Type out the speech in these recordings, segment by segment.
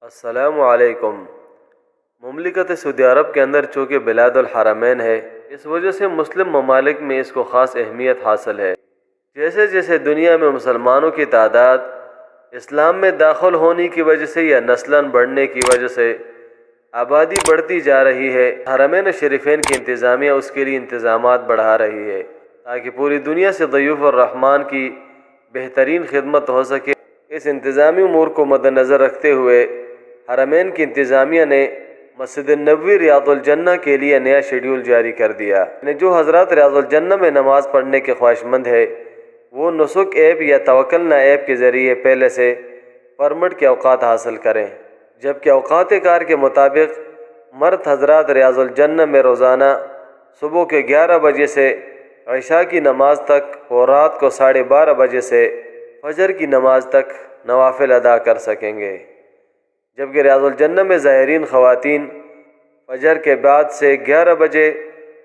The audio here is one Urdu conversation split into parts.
السلام علیکم۔ مملکت سعودی عرب کے اندر چونکہ بلاد الحرمین ہے، اس وجہ سے مسلم ممالک میں اس کو خاص اہمیت حاصل ہے۔ جیسے جیسے دنیا میں مسلمانوں کی تعداد اسلام میں داخل ہونے کی وجہ سے یا نسلاً بڑھنے کی وجہ سے آبادی بڑھتی جا رہی ہے، حرمین شریفین کی انتظامیہ اس کے لیے انتظامات بڑھا رہی ہے تاکہ پوری دنیا سے ضیوف الرحمن کی بہترین خدمت ہو سکے۔ اس انتظامی امور کو مد نظر رکھتے ہوئے حرمین کی انتظامیہ نے مسجد النبوی ریاض الجنہ کے لیے نیا شیڈیول جاری کر دیا۔ یعنی جو حضرات ریاض الجنہ میں نماز پڑھنے کے خواہش مند ہے وہ نسک ایپ یا توکلنا ایپ کے ذریعے پہلے سے پرمٹ کے اوقات حاصل کریں، جبکہ اوقات کار کے مطابق مرد حضرات ریاض الجنہ میں روزانہ صبح کے 11 بجے سے عشاء کی نماز تک اور رات کو 12:30 بجے سے فجر کی نماز تک نوافل ادا کر سکیں گے، جبکہ ریاض الجنہ میں زائرین خواتین فجر کے بعد سے 11 بجے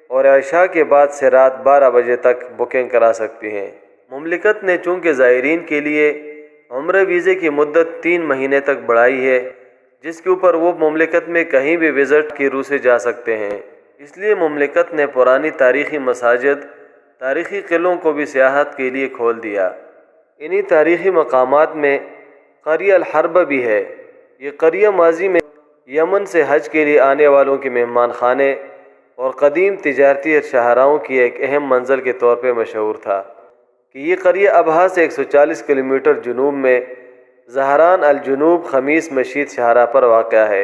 اور عشاء کے بعد سے رات 12 بجے تک بکنگ کرا سکتی ہیں۔ مملکت نے چونکہ زائرین کے لیے عمرہ ویزے کی مدت 3 مہینے تک بڑھائی ہے، جس کے اوپر وہ مملکت میں کہیں بھی وزٹ کی روح سے جا سکتے ہیں، اس لیے مملکت نے پرانی تاریخی مساجد، تاریخی قلعوں کو بھی سیاحت کے لیے کھول دیا۔ انہی تاریخی مقامات میں قریہ الحربہ بھی ہے۔ یہ قریہ ماضی میں یمن سے حج کے لیے آنے والوں کے مہمان خانے اور قدیم تجارتی شاہراہوں کی ایک اہم منزل کے طور پہ مشہور تھا کہ یہ قریہ ابہا سے 140 کلومیٹر جنوب میں زہران الجنوب خمیس مشید شاہراہ پر واقع ہے۔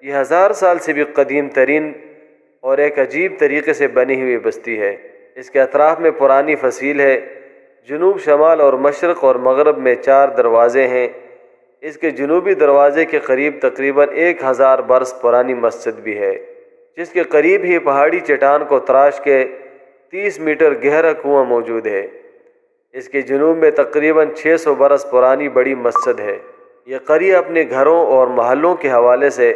یہ 1000 سال سے بھی قدیم ترین اور ایک عجیب طریقے سے بنی ہوئی بستی ہے۔ اس کے اطراف میں پرانی فصیل ہے۔ جنوب، شمال اور مشرق اور مغرب میں 4 دروازے ہیں۔ اس کے جنوبی دروازے کے قریب تقریباً 1000 برس پرانی مسجد بھی ہے، جس کے قریب ہی پہاڑی چٹان کو تراش کے 30 میٹر گہرا کنواں موجود ہے۔ اس کے جنوب میں تقریباً 600 برس پرانی بڑی مسجد ہے۔ یہ قریہ اپنے گھروں اور محلوں کے حوالے سے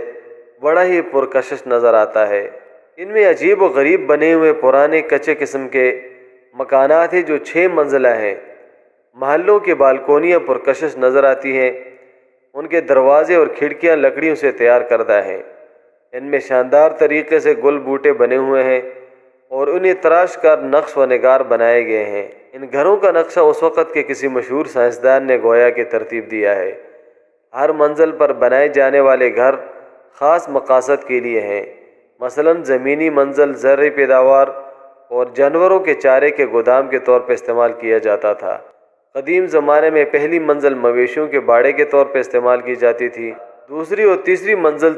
بڑا ہی پرکشش نظر آتا ہے۔ ان میں عجیب و غریب بنے ہوئے پرانے کچے قسم کے مکانات ہیں جو 6 منزلہ ہیں۔ محلوں کے بالکونیاں پرکشش نظر آتی ہیں۔ ان کے دروازے اور کھڑکیاں لکڑیوں سے تیار کردہ ہیں۔ ان میں شاندار طریقے سے گل بوٹے بنے ہوئے ہیں اور انہیں تراش کر نقش و نگار بنائے گئے ہیں۔ ان گھروں کا نقشہ اس وقت کے کسی مشہور سائنسدان نے گویا کہ ترتیب دیا ہے۔ ہر منزل پر بنائے جانے والے گھر خاص مقاصد کے لیے ہیں۔ مثلاً زمینی منزل زرعی پیداوار اور جانوروں کے چارے کے گودام کے طور پر استعمال کیا جاتا تھا۔ قدیم زمانے میں پہلی منزل مویشیوں کے باڑے کے طور پر استعمال کی جاتی تھی۔ دوسری اور تیسری منزل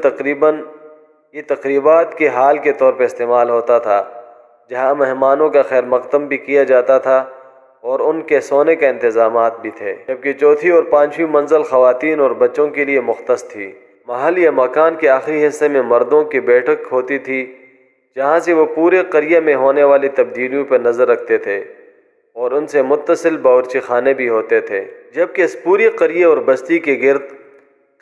یہ تقریبات کے حال کے طور پر استعمال ہوتا تھا، جہاں مہمانوں کا خیر مقدم بھی کیا جاتا تھا اور ان کے سونے کا انتظامات بھی تھے، جبکہ چوتھی اور 5ویں منزل خواتین اور بچوں کے لیے مختص تھی۔ محل یا مکان کے آخری حصے میں مردوں کی بیٹھک ہوتی تھی، جہاں سے وہ پورے قریہ میں ہونے والی تبدیلیوں پر نظر رکھتے تھے اور ان سے متصل باورچی خانے بھی ہوتے تھے، جبکہ اس پوری قریہ اور بستی کے گرد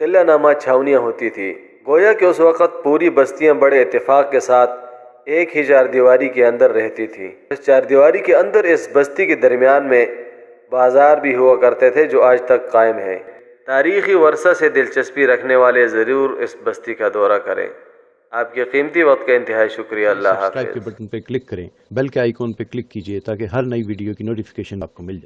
قلعہ نامہ چھاونیاں ہوتی تھی۔ گویا کہ اس وقت پوری بستیاں بڑے اتفاق کے ساتھ ایک ہی 4 دیواری کے اندر رہتی تھیں۔ اس 4 دیواری کے اندر اس بستی کے درمیان میں بازار بھی ہوا کرتے تھے جو آج تک قائم ہے۔ تاریخی ورثہ سے دلچسپی رکھنے والے ضرور اس بستی کا دورہ کریں۔ آپ کے قیمتی وقت کا انتہائی شکریہ۔ اللہ حافظ۔ سبسکرائب کے بٹن پہ کلک کریں، بیل کے آئیکن پہ کلک کیجئے تاکہ ہر نئی ویڈیو کی نوٹیفیکیشن آپ کو مل جائے۔